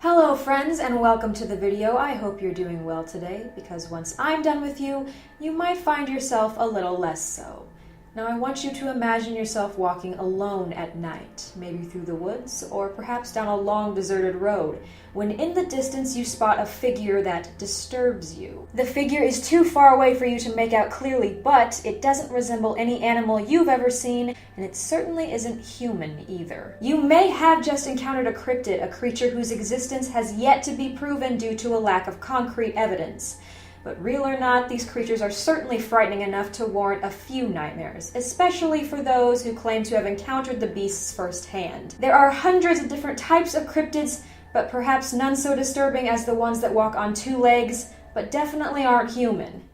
Hello friends and welcome to the video. I hope you're doing well today because once I'm done with you, you might find yourself a little less so. Now I want you to imagine yourself walking alone at night, maybe through the woods or perhaps down a long deserted road, when in the distance you spot a figure that disturbs you. The figure is too far away for you to make out clearly, but it doesn't resemble any animal you've ever seen, and it certainly isn't human either. You may have just encountered a cryptid, a creature whose existence has yet to be proven due to a lack of concrete evidence. But real or not, these creatures are certainly frightening enough to warrant a few nightmares, especially for those who claim to have encountered the beasts firsthand. There are hundreds of different types of cryptids, but perhaps none so disturbing as the ones that walk on two legs, but definitely aren't human.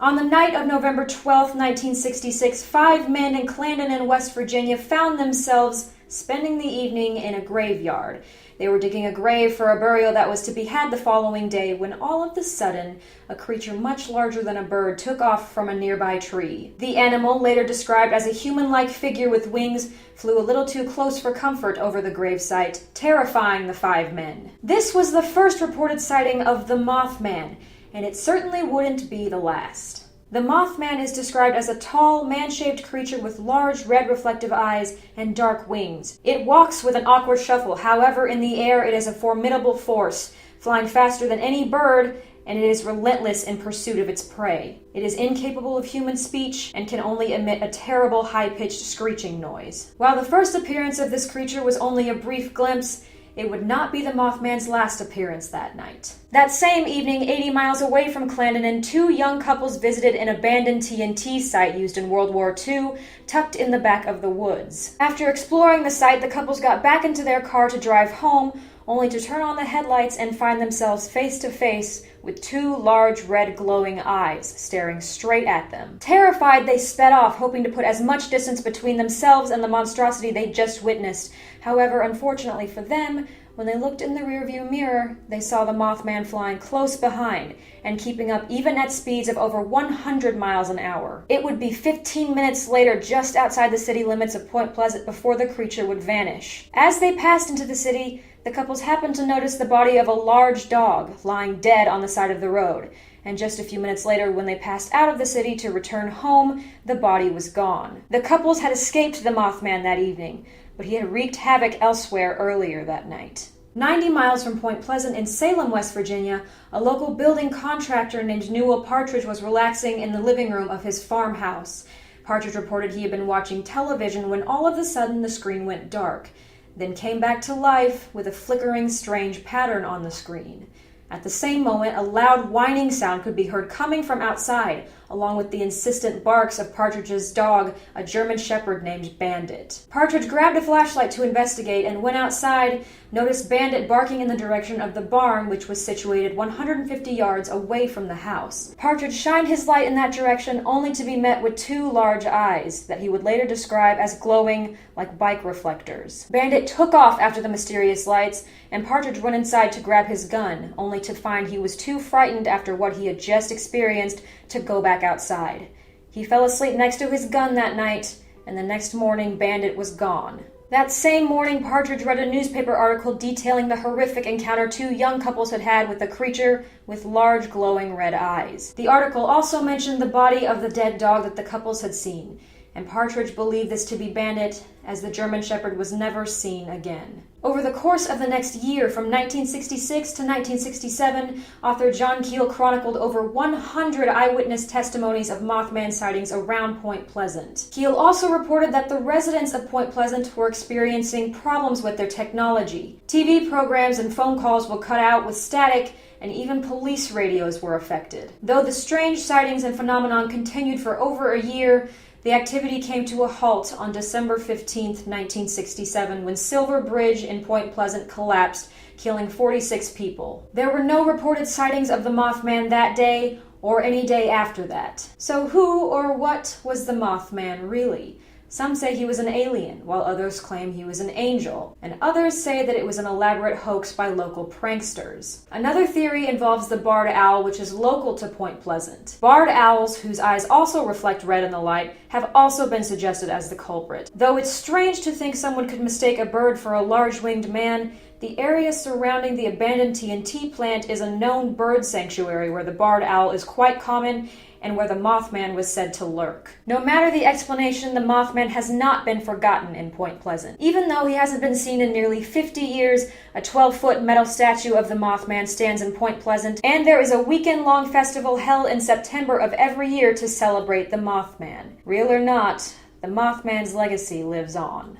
On the night of November 12, 1966, 5 men in Clarendon, West Virginia found themselves spending the evening in a graveyard. They were digging a grave for a burial that was to be had the following day when all of a sudden, a creature much larger than a bird took off from a nearby tree. The animal, later described as a human-like figure with wings, flew a little too close for comfort over the gravesite, terrifying the 5 men. This was the first reported sighting of the Mothman, and it certainly wouldn't be the last. The Mothman is described as a tall, man-shaped creature with large red reflective eyes and dark wings. It walks with an awkward shuffle. However, in the air it is a formidable force, flying faster than any bird, and it is relentless in pursuit of its prey. It is incapable of human speech and can only emit a terrible high-pitched screeching noise. While the first appearance of this creature was only a brief glimpse, it would not be the Mothman's last appearance that night. That same evening, 80 miles away from Clarendon, 2 young couples visited an abandoned TNT site used in World War II, tucked in the back of the woods. After exploring the site, the couples got back into their car to drive home, only to turn on the headlights and find themselves face to face with 2 large red glowing eyes staring straight at them. Terrified, they sped off, hoping to put as much distance between themselves and the monstrosity they just witnessed. However, unfortunately for them, when they looked in the rearview mirror, they saw the Mothman flying close behind and keeping up even at speeds of over 100 miles an hour. It would be 15 minutes later, just outside the city limits of Point Pleasant, before the creature would vanish. As they passed into the city, the couples happened to notice the body of a large dog lying dead on the side of the road. And just a few minutes later, when they passed out of the city to return home, the body was gone. The couples had escaped the Mothman that evening, but he had wreaked havoc elsewhere earlier that night. 90 miles from Point Pleasant in Salem, West Virginia, a local building contractor named Newell Partridge was relaxing in the living room of his farmhouse. Partridge reported he had been watching television when all of a sudden the screen went dark, then came back to life with a flickering, strange pattern on the screen. At the same moment, a loud whining sound could be heard coming from outside, along with the insistent barks of Partridge's dog, a German shepherd named Bandit. Partridge grabbed a flashlight to investigate and went outside, noticed Bandit barking in the direction of the barn, which was situated 150 yards away from the house. Partridge shined his light in that direction, only to be met with 2 large eyes that he would later describe as glowing like bike reflectors. Bandit took off after the mysterious lights, and Partridge went inside to grab his gun, only to find he was too frightened after what he had just experienced to go back outside. He fell asleep next to his gun that night, and the next morning Bandit was gone. That same morning, Partridge read a newspaper article detailing the horrific encounter 2 young couples had had with a creature with large glowing red eyes. The article also mentioned the body of the dead dog that the couples had seen, and Partridge believed this to be Bandit, as the German shepherd was never seen again. Over the course of the next year, from 1966 to 1967, author John Keel chronicled over 100 eyewitness testimonies of Mothman sightings around Point Pleasant. Keel also reported that the residents of Point Pleasant were experiencing problems with their technology. TV programs and phone calls were cut out with static, and even police radios were affected. Though the strange sightings and phenomenon continued for over a year, the activity came to a halt on December 15, 1967, when Silver Bridge in Point Pleasant collapsed, killing 46 people. There were no reported sightings of the Mothman that day or any day after that. So who or what was the Mothman really? Some say he was an alien, while others claim he was an angel, and others say that it was an elaborate hoax by local pranksters. Another theory involves the barred owl, which is local to Point Pleasant. Barred owls, whose eyes also reflect red in the light, have also been suggested as the culprit. Though it's strange to think someone could mistake a bird for a large-winged man, the area surrounding the abandoned TNT plant is a known bird sanctuary where the barred owl is quite common and where the Mothman was said to lurk. No matter the explanation, the Mothman has not been forgotten in Point Pleasant. Even though he hasn't been seen in nearly 50 years, a 12-foot metal statue of the Mothman stands in Point Pleasant, and there is a weekend-long festival held in September of every year to celebrate the Mothman. Real or not, the Mothman's legacy lives on.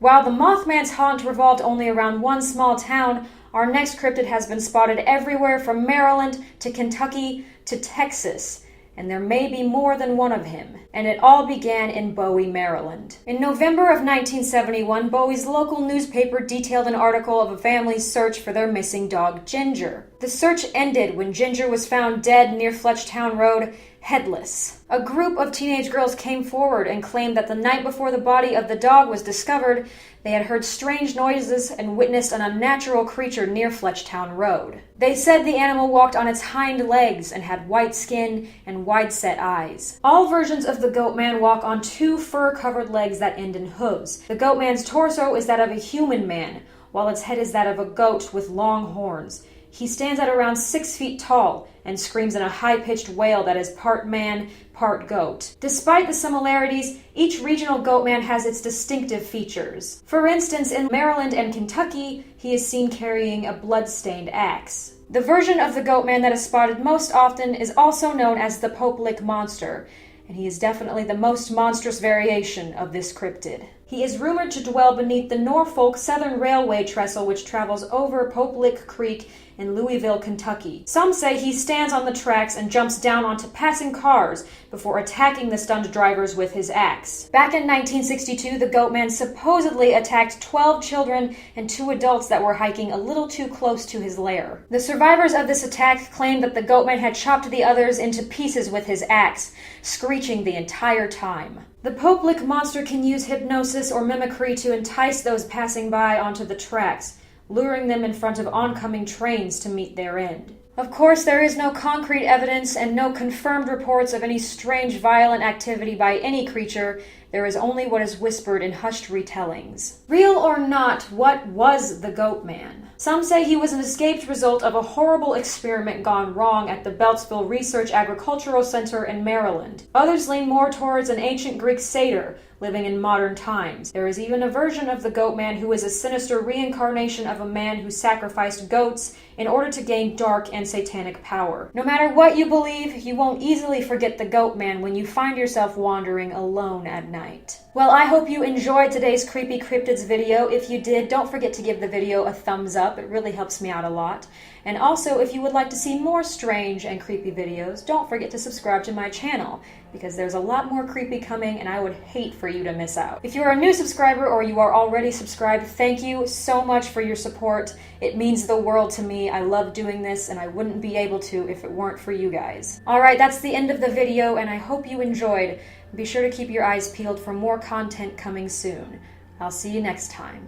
While the Mothman's haunt revolved only around one small town, our next cryptid has been spotted everywhere from Maryland to Kentucky to Texas, and there may be more than one of him. And it all began in Bowie, Maryland. In November of 1971, Bowie's local newspaper detailed an article of a family's search for their missing dog, Ginger. The search ended when Ginger was found dead near Fletchtown Road, headless. A group of teenage girls came forward and claimed that the night before the body of the dog was discovered, they had heard strange noises and witnessed an unnatural creature near Fletchtown Road. They said the animal walked on its hind legs and had white skin and wide-set eyes. All versions of the Goatman walk on two fur-covered legs that end in hooves. The Goatman's torso is that of a human man, while its head is that of a goat with long horns. He stands at around 6 feet tall and screams in a high-pitched wail that is part man, part goat. Despite the similarities, each regional Goatman has its distinctive features. For instance, in Maryland and Kentucky, he is seen carrying a blood-stained axe. The version of the Goatman that is spotted most often is also known as the Pope Lick Monster, and he is definitely the most monstrous variation of this cryptid. He is rumored to dwell beneath the Norfolk Southern Railway trestle which travels over Pope Lick Creek in Louisville, Kentucky. Some say he stands on the tracks and jumps down onto passing cars before attacking the stunned drivers with his axe. Back in 1962, the Goatman supposedly attacked 12 children and 2 adults that were hiking a little too close to his lair. The survivors of this attack claimed that the Goatman had chopped the others into pieces with his axe, screeching the entire time. The Pope Lick Monster can use hypnosis or mimicry to entice those passing by onto the tracks, luring them in front of oncoming trains to meet their end. Of course, there is no concrete evidence and no confirmed reports of any strange violent activity by any creature. There is only what is whispered in hushed retellings. Real or not, what was the Goatman? Some say he was an escaped result of a horrible experiment gone wrong at the Beltsville Research Agricultural Center in Maryland. Others lean more towards an ancient Greek satyr living in modern times. There is even a version of the Goatman who is a sinister reincarnation of a man who sacrificed goats in order to gain dark and satanic power. No matter what you believe, you won't easily forget the Goatman when you find yourself wandering alone at night. Well, I hope you enjoyed today's Creepy Cryptids video. If you did, don't forget to give the video a thumbs up. It really helps me out a lot. And also, if you would like to see more strange and creepy videos, don't forget to subscribe to my channel, because there's a lot more creepy coming and I would hate for you to miss out. If you're a new subscriber or you are already subscribed, thank you so much for your support. It means the world to me. I love doing this and I wouldn't be able to if it weren't for you guys. Alright, that's the end of the video and I hope you enjoyed. Be sure to keep your eyes peeled for more content coming soon. I'll see you next time.